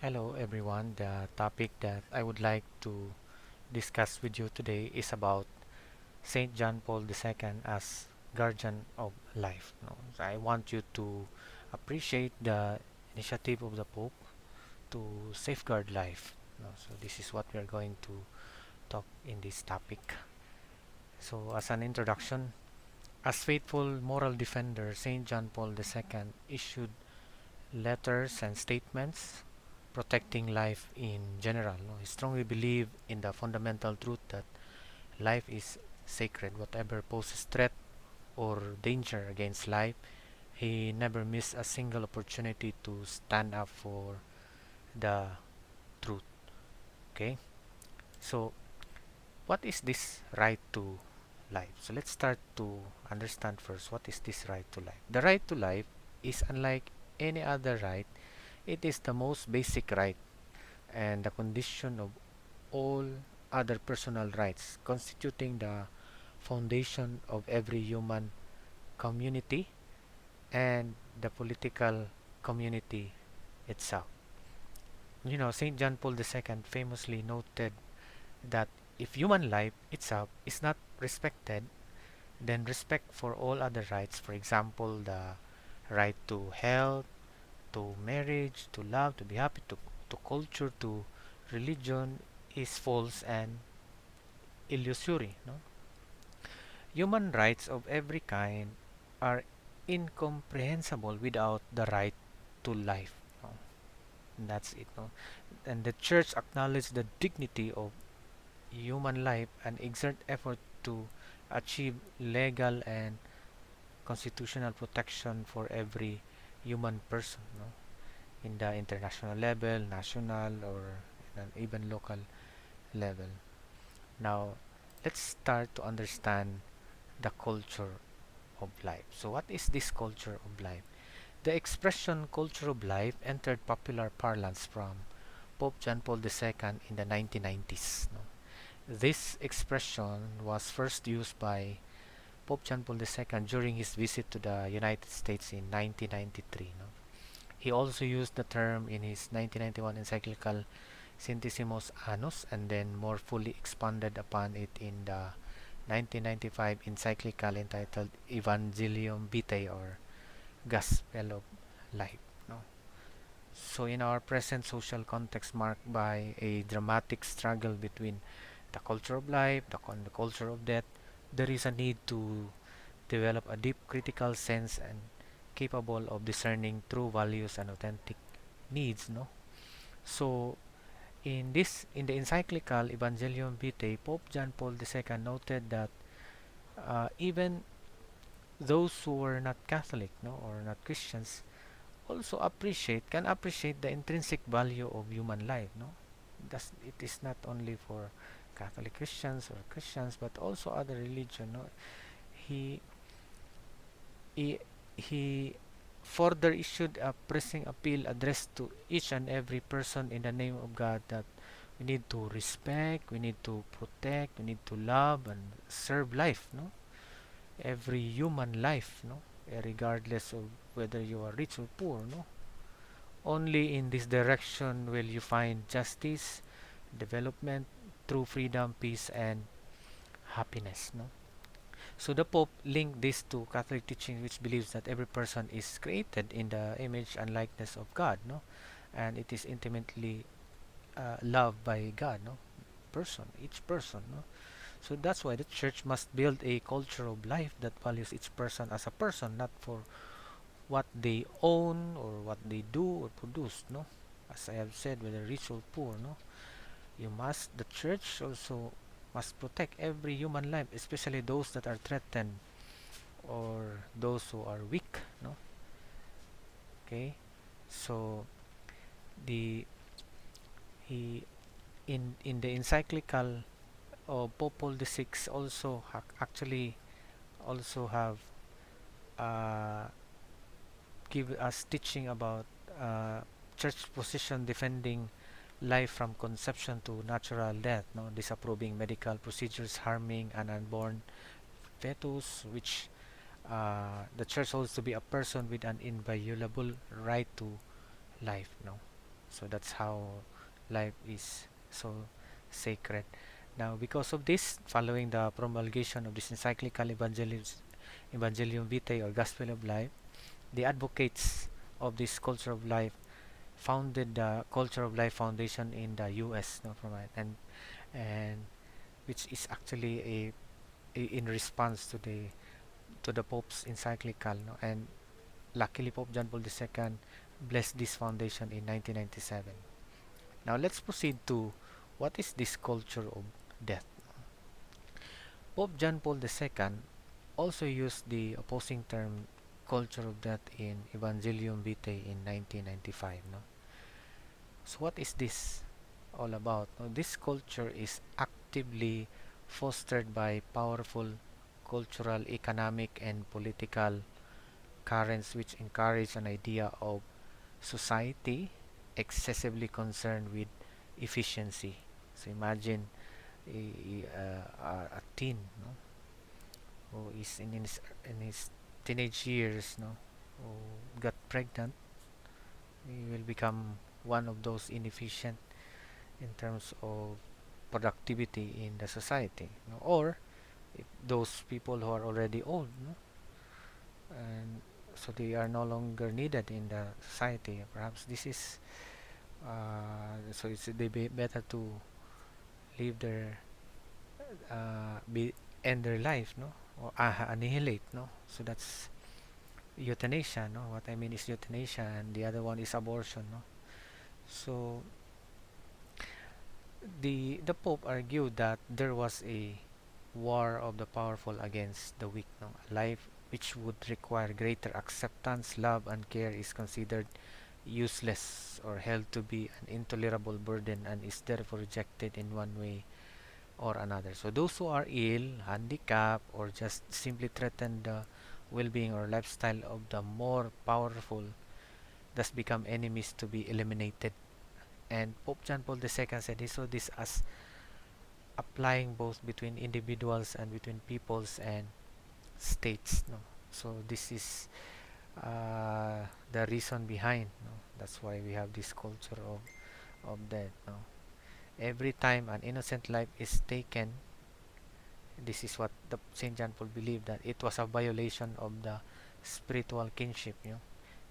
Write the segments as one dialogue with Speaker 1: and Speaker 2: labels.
Speaker 1: Hello everyone. The topic that I would like to discuss with you today is about Saint John Paul II as guardian of life. So I want you to appreciate the initiative of the Pope to safeguard life. So this is what we are going to talk in this topic. So as an introduction, as faithful moral defender, Saint John Paul II issued letters and statements protecting life in general. He strongly believed in the fundamental truth that life is sacred. Whatever poses threat or danger against life, he never missed a single opportunity to stand up for the truth. Okay, so what is this right to life? So let's start to understand first what is this right to life. The right to life is unlike any other right. It is the most basic right and the condition of all other personal rights, constituting the foundation of every human community and the political community itself. St. John Paul II famously noted that if human life itself is not respected, then respect for all other rights, for example, the right to health, to marriage, to love, to be happy, to culture, to religion, is false and illusory. No? Human rights of every kind are incomprehensible without the right to life. No? And that's it. No? And the church acknowledges the dignity of human life and exert effort to achieve legal and constitutional protection for every human person, no? In the international level, national, or even local level. Now, let's start to understand the culture of life. So, what is this culture of life? The expression culture of life entered popular parlance from Pope John Paul II in the 1990s. No? This expression was first used by Pope John Paul II during his visit to the United States in 1993. No? He also used the term in his 1991 encyclical Centesimus Annus and then more fully expanded upon it in the 1995 encyclical entitled Evangelium Vitae, or Gospel of Life. No? So, in our present social context marked by a dramatic struggle between the culture of life, the culture of death, there is a need to develop a deep critical sense and capable of discerning true values and authentic needs. No? So, in the encyclical Evangelium Vitae, Pope John Paul II noted that even those who were not Catholic, no, or not Christians, also can appreciate the intrinsic value of human life. No, it is not only for Catholic Christians or Christians, but also other religion. No, he he he further issued a pressing appeal addressed to each and every person in the name of God that we need to respect, we need to protect, we need to love and serve life. No, every human life. No, regardless of whether you are rich or poor. No, only in this direction will you find justice, development, true freedom, peace, and happiness. No? So the Pope linked this to Catholic teaching, which believes that every person is created in the image and likeness of God, no, and it is intimately loved by God, no, each person, no. So that's why the church must build a culture of life that values each person as a person, not for what they own or what they do or produce, no. As I have said, whether rich or poor, no, the church also must protect every human life, especially those that are threatened or those who are weak. No, okay. So the he in the encyclical of Pope Paul VI also actually also have uh, give us teaching about uh, church position defending life from conception to natural death, no, disapproving medical procedures harming an unborn fetus, which the church holds to be a person with an inviolable right to life. No, So that's how life is so sacred. Now, because of this, following the promulgation of this encyclical Evangelium Vitae, or Gospel of Life, the advocates of this culture of life founded the Culture of Life Foundation in the U.S. No, and which is actually in response to the Pope's encyclical. No, and luckily Pope John Paul II blessed this foundation in 1997. Now let's proceed to what is this culture of death. Pope John Paul II also used the opposing term culture of death in Evangelium Vitae in 1995. No? So what is this all about? No, this culture is actively fostered by powerful cultural, economic, and political currents which encourage an idea of society excessively concerned with efficiency. So imagine a teen, no, who is in his teenage years, no, who got pregnant. He will become one of those inefficient in terms of productivity in the society, no? Or if those people who are already old, no, and so they are no longer needed in the society. Perhaps this is so it's they be better to leave their be end their life, no, or annihilate, no. So that's euthanasia, no. What I mean is euthanasia, and the other one is abortion, no. So the Pope argued that there was a war of the powerful against the weak, no. A life which would require greater acceptance, love, and care is considered useless or held to be an intolerable burden and is therefore rejected in one way or another. So those who are ill, handicapped, or just simply threaten the well-being or lifestyle of the more powerful thus become enemies to be eliminated. And Pope John Paul II said he saw this as applying both between individuals and between peoples and states. No, so this is the reason behind. No, that's why we have this culture of death. No, every time an innocent life is taken, this is what the Saint John Paul believed, that it was a violation of the spiritual kinship, you know,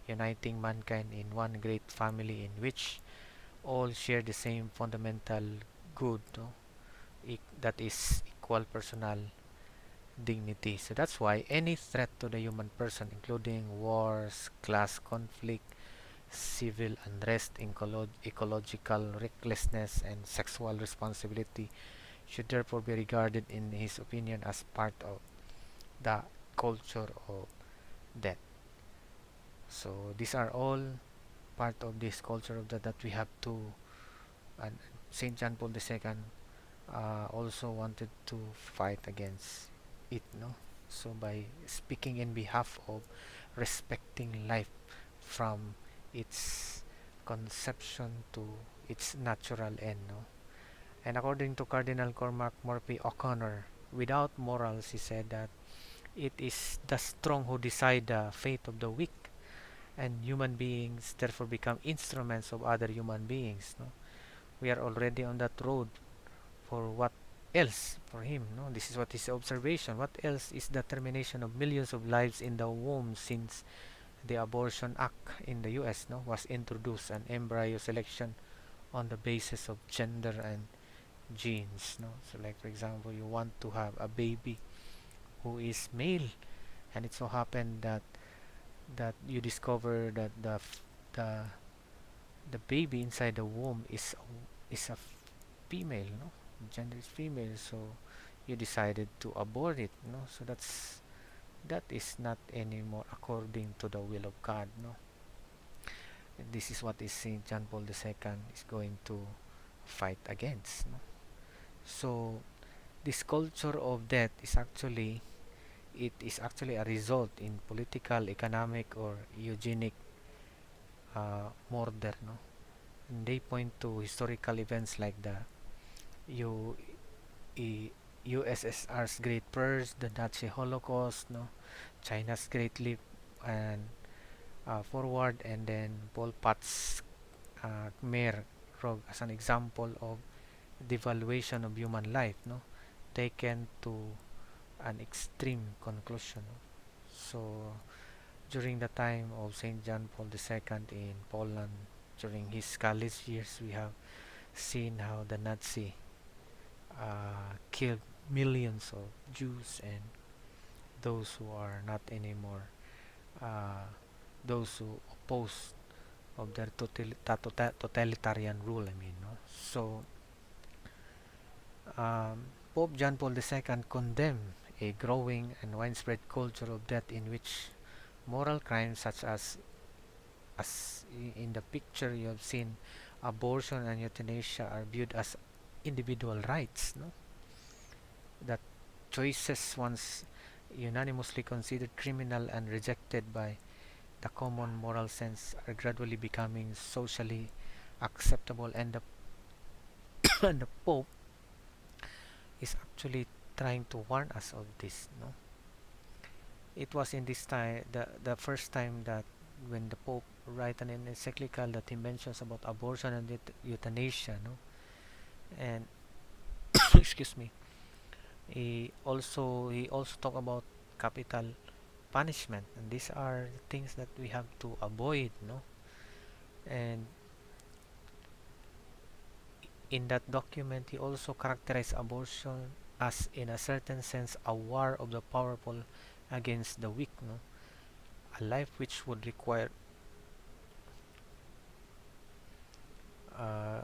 Speaker 1: uniting mankind in one great family in which all share the same fundamental good, no? That is equal personal dignity. So that's why any threat to the human person, including wars, class conflict, civil unrest, ecological recklessness, and sexual responsibility, should therefore be regarded, in his opinion, as part of the culture of death. So these are all part of this culture of death that we have to, and Saint John Paul II also wanted to fight against it, no? So by speaking in behalf of respecting life from its conception to its natural end, no? And according to Cardinal Cormac Murphy O'Connor, without morals, he said that it is the strong who decide the fate of the weak, and human beings therefore become instruments of other human beings. No? We are already on that road. For what else for him? No, this is what his observation. What else is the termination of millions of lives in the womb since the Abortion Act in the U.S. no was introduced, and embryo selection on the basis of gender and genes. No, so like for example, you want to have a baby who is male, and it so happened that you discover that the the baby inside the womb is a female, no, gender is female, so you decided to abort it, no. So that is not anymore according to the will of God, no. And this is what is Saint John Paul II is going to fight against, no. So this culture of death is actually, it is actually a result in political, economic, or eugenic murder, no. And they point to historical events like the U, USSR's Great Purge, the Nazi Holocaust, no, China's Great Leap and Forward, and then Pol Pot's Khmer Rouge as an example of devaluation of human life, no, taken to an extreme conclusion. So during the time of Saint John Paul II in Poland, during his college years, we have seen how the Nazi killed millions of Jews and those who are not anymore, uh, those who oppose of their totalitarian rule. I mean, no? So Pope John Paul II condemned a growing and widespread culture of death in which moral crimes such as in the picture you have seen, abortion and euthanasia are viewed as individual rights, no? That choices once unanimously considered criminal and rejected by the common moral sense are gradually becoming socially acceptable, and the and the Pope is actually trying to warn us of this, no? It was in this time the first time that when the Pope write an encyclical that he mentions about abortion and euthanasia, no? And excuse me, he also talk about capital punishment, and these are things that we have to avoid, no? And in that document he also characterized abortion as in a certain sense a war of the powerful against the weak, no? A life which would require uh,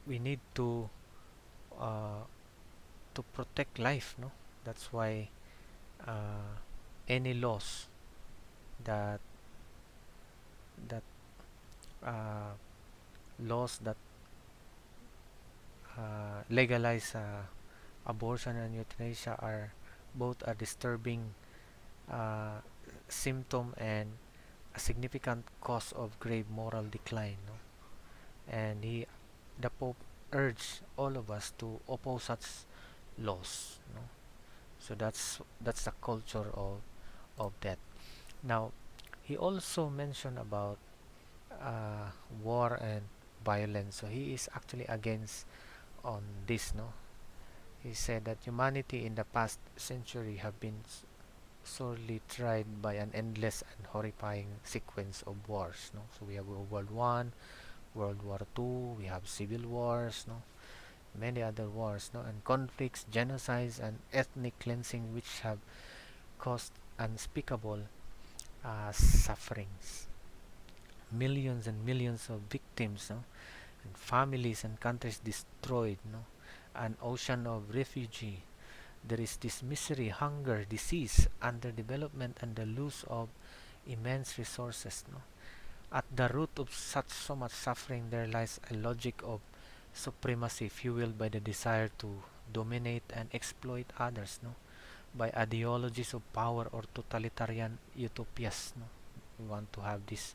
Speaker 1: we need uh, to protect life, no? That's why uh, any that that uh, laws that legalize abortion and euthanasia are both a disturbing uh, symptom and a significant cause of grave moral decline, no? And the Pope urged all of us to oppose such laws, no? So that's the culture of that. Now he also mentioned about uh, war and violence. So he is actually against on this, no? He said that humanity in the past century have been sorely tried by an endless and horrifying sequence of wars, no? So we have World War I, World War II, we have civil wars, no? Many other wars, no? And conflicts, genocides, and ethnic cleansing which have caused unspeakable sufferings, millions and millions of victims, no? And families and countries destroyed, no? An ocean of refugee. There is this misery, hunger, disease, underdevelopment, and the loss of immense resources, no? At the root of such so much suffering there lies a logic of supremacy fueled by the desire to dominate and exploit others, no? By ideologies of power or totalitarian utopias, no? We want to have this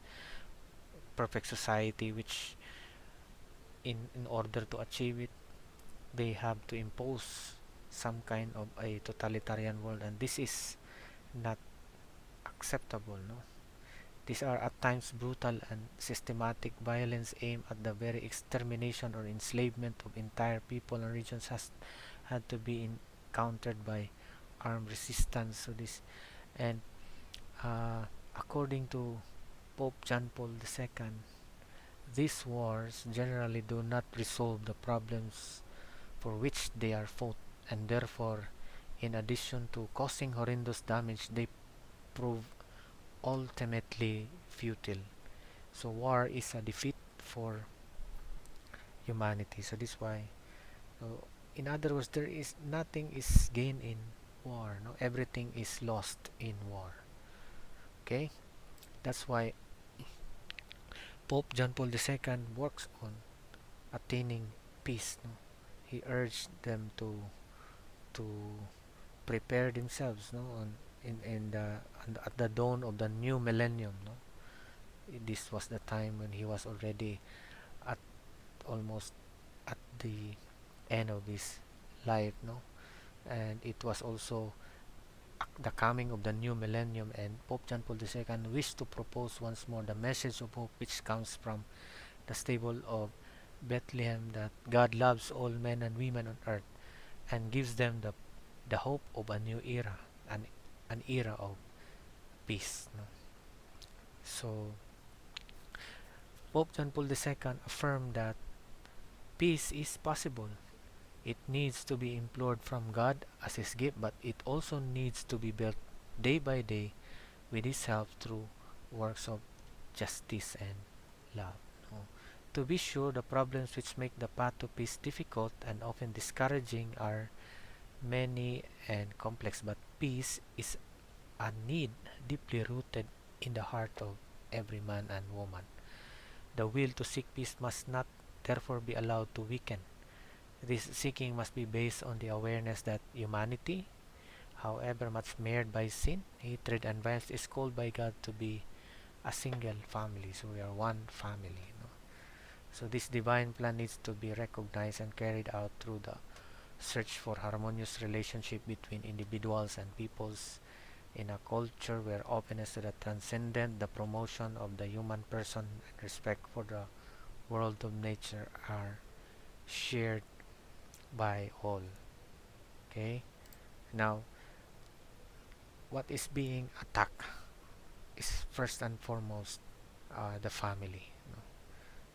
Speaker 1: perfect society which in order to achieve it they have to impose some kind of a totalitarian world, and this is not acceptable, no? These are at times brutal and systematic violence aimed at the very extermination or enslavement of entire people and regions has had to be countered by armed resistance. So this, and uh, according to Pope John Paul II, these wars generally do not resolve the problems for which they are fought, and therefore, in addition to causing horrendous damage, they prove ultimately futile. So war is a defeat for humanity. So this is why, uh, in other words, there is nothing is gained in war. No, everything is lost in war. Okay, that's why Pope John Paul II works on attaining peace. No, he urged them to prepare themselves. No, in the at the dawn of the new millennium. No, this was the time when he was already at almost at the end of his life, no? And it was also the coming of the new millennium, and Pope John Paul II wished to propose once more the message of hope which comes from the stable of Bethlehem, that God loves all men and women on earth and gives them the hope of a new era, an, an era of peace. No? So Pope John Paul II affirmed that peace is possible. It needs to be implored from God as His gift, but it also needs to be built day by day with His help through works of justice and love. No? To be sure, the problems which make the path to peace difficult and often discouraging are many and complex, but peace is a need deeply rooted in the heart of every man and woman. The will to seek peace must not therefore be allowed to weaken. This seeking must be based on the awareness that humanity, however much marred by sin, hatred, and violence, is called by God to be a single family. So we are one family. You know? So this divine plan needs to be recognized and carried out through the search for harmonious relationship between individuals and peoples in a culture where openness to the transcendent, the promotion of the human person, and respect for the world of nature are shared by all. Okay? Now, what is being attacked is first and foremost the family. You know,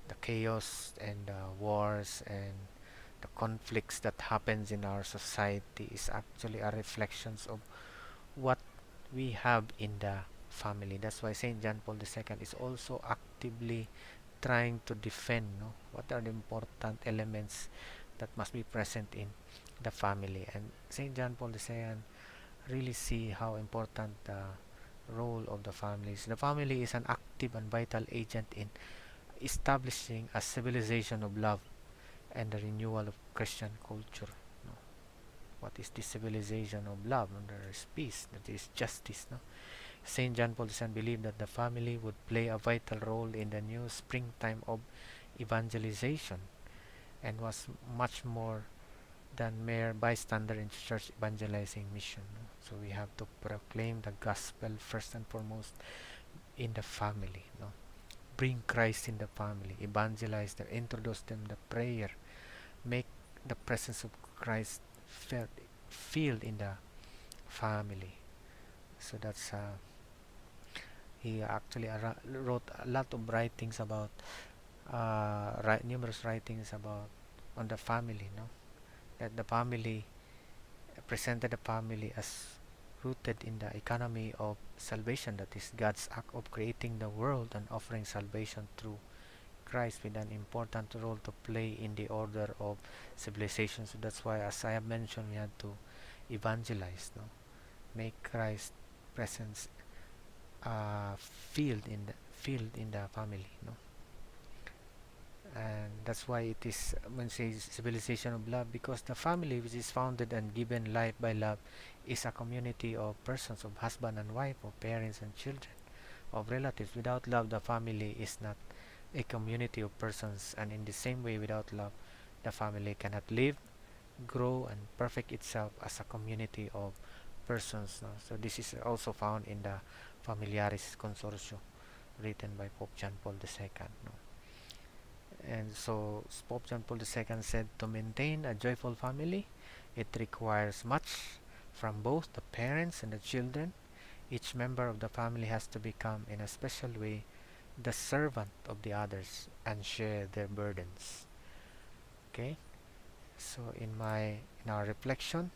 Speaker 1: the chaos and the wars and the conflicts that happens in our society is actually a reflections of what we have in the family. That's why Saint John Paul II is also actively trying to defend, no, what are the important elements that must be present in the family. And Saint John Paul II really see how important the role of the family is. The family is an active and vital agent in establishing a civilization of love and the renewal of Christian culture. No? What is this civilization of love? There is peace, there is justice. No? Saint John Paul II believed that the family would play a vital role in the new springtime of evangelization and was much more than mere bystander in church evangelizing mission. No? So we have to proclaim the gospel first and foremost in the family. No? Bring Christ in the family, evangelize them, introduce them the prayer, make the presence of Christ felt in the family. So that's he actually wrote a lot of writings about numerous writings about on the family. No, that the family presented the family as rooted in the economy of salvation, that is God's act of creating the world and offering salvation through Christ, with an important role to play in the order of civilization. So that's why, as I have mentioned, we had to evangelize, no, make Christ presence field in the family, no, and that's why it is when say civilization of love, because the family, which is founded and given life by love, is a community of persons, of husband and wife, of parents and children, of relatives. Without love, the family is not a community of persons, and in the same way, without love, the family cannot live, grow, and perfect itself as a community of persons. No? So this is also found in the Familiaris Consortio, written by Pope John Paul II. No? And so Pope John Paul II said, to maintain a joyful family, it requires much from both the parents and the children. Each member of the family has to become, in a special way, the servant of the others and share their burdens. Okay, so in our reflection,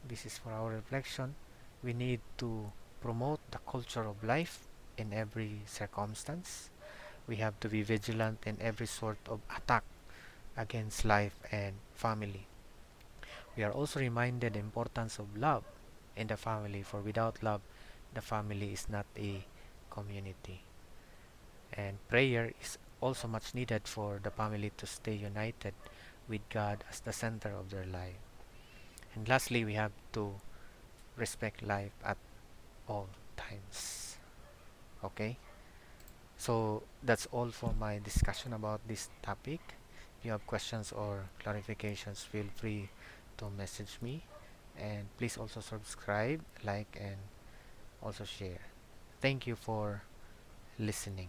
Speaker 1: this is for our reflection, we need to promote the culture of life in every circumstance. We have to be vigilant in every sort of attack against life and family. We are also reminded the importance of love in the family, for without love, the family is not a community. And prayer is also much needed for the family to stay united with God as the center of their life. And lastly, we have to respect life at all times. Okay? So that's all for my discussion about this topic. If you have questions or clarifications, feel free to message me. and please also subscribe, like, and also share. Thank you for listening.